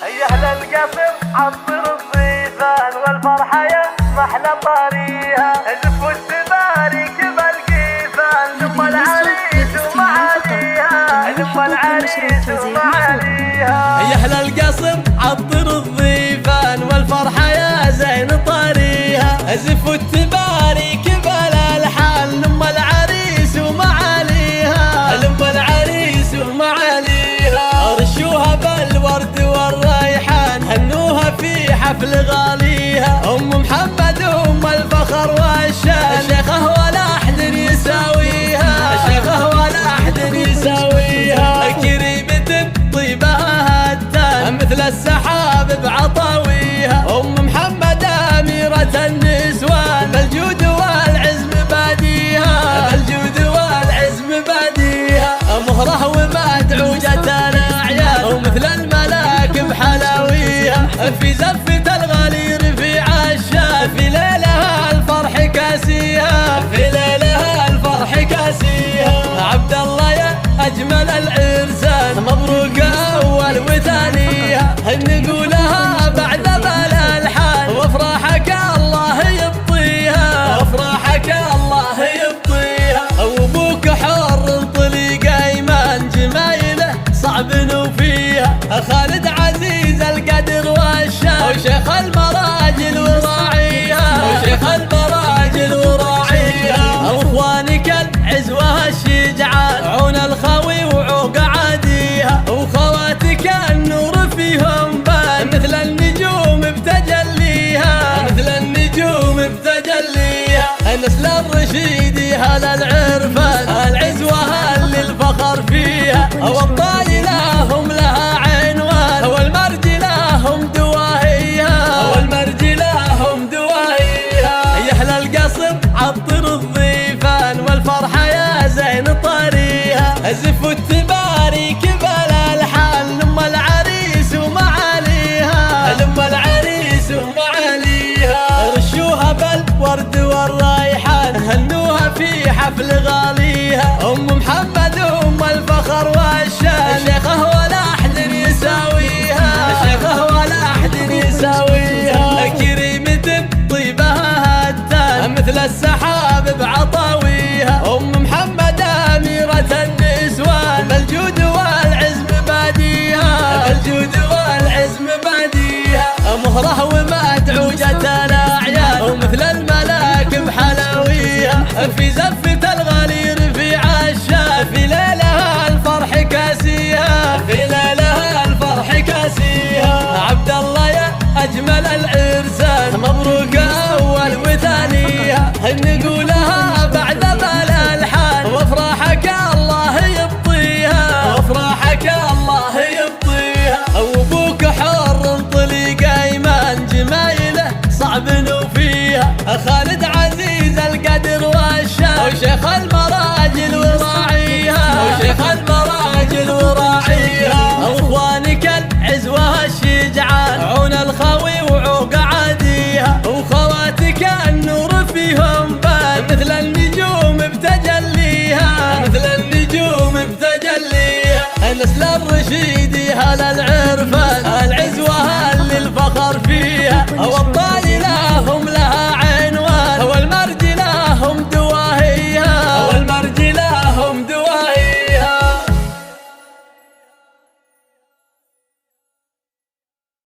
يا أهل القصر عطر الضيفان والفرحة يا محلى طريها، زف والتبارك بالقيفان ثم العريس ومعاليها، ثم العريس ومعاليها. يا أهل القصر عطر الضيفان والفرحة يا زين طريها، زف والتبارك بالالحان ثم العريس ومعاليها، ثم العريس ومعاليها. رشوها بالورد والريحان هنوها في حفل غاليها، أم محمد أم الفخر والشان، شيخه ولا أحد يساويها، شيخه ولا أحد يساويها. كريمة طيبها هتان مثل السحاب بعطاويها، أم محمد أميرة النسوان، بالجود والعزم باديها، بالجود والعزم باديها. مهره ومدعوجة الأعيان ومثل الملاك بحلاويها، في زفة الغالي رفيع الشان، في ليلها الفرح كاسيها، في ليلها الفرح كاسيها. عبد الله يا أجمل العرسان مبروك أول وثانيها، نقولها بعد بالالحان وافراحك الله يبطيها، وافراحك الله يبطيها. وابوك حر طليق ايمان جمايله صعب نوفيها، خالد عزيز القدر والشان، وشيخ المراجل وراعيها، وشيخ المراجل وراعيها. واخوانك العزوه الشجعان عون الخوي وعوق عاديها، وخواتك النور فيهم بان مثل النجوم بتجليها، مثل النجوم بتجليها. نسل الرشيد هلا العرفان العزوه اللي الفخر فيها، والطايله هم لها عنوان، والمرجله هم دواهيها، والمرجله هم دواهيها. يا اهل القصر عطر الضيفان والفرحه يا زين طريها، زف والتبارك بالالحان لما العريس ومعاليها، لما العريس ومعاليها. رشوها بالورد والريحان هنوها في حفل غاليها، أم محمد أم الفخر والشان، شيخه ولا أحد يساويها، شيخه ولا أحد يساويها. كريمة طيبها هتان مثل السحاب بعطاويها، أم محمد أميرة النسوان، بالجود والعزم باديها، بالجود والعزم باديها. مهره ومدعوجة الأعيان ومثل الملاك بحلاويها، في زفة الغالي رفيع الشان، في ليلها الفرح كاسيها، في ليلها الفرح كاسيها. عبد الله يا أجمل العرسان مبروك أول وثانيها، نقولها بعد بالالحان وافراحك الله يبطيها، وافراحك الله يبطيها. وابوك حر طليق ايمان جمايله صعب نوفيها، خالد عزيز القدر والشان، وشيخ المراجل وراعيها، وشيخ المراجل وراعيها. واخوانك العزوه الشجعان عون الخوي وعوق عاديها، وخواتك النور فيهم بان مثل النجوم بتجليها، مثل النجوم بتجليها. نسل الرشيد هلا العرفان العزوه اللي الفخر فيها،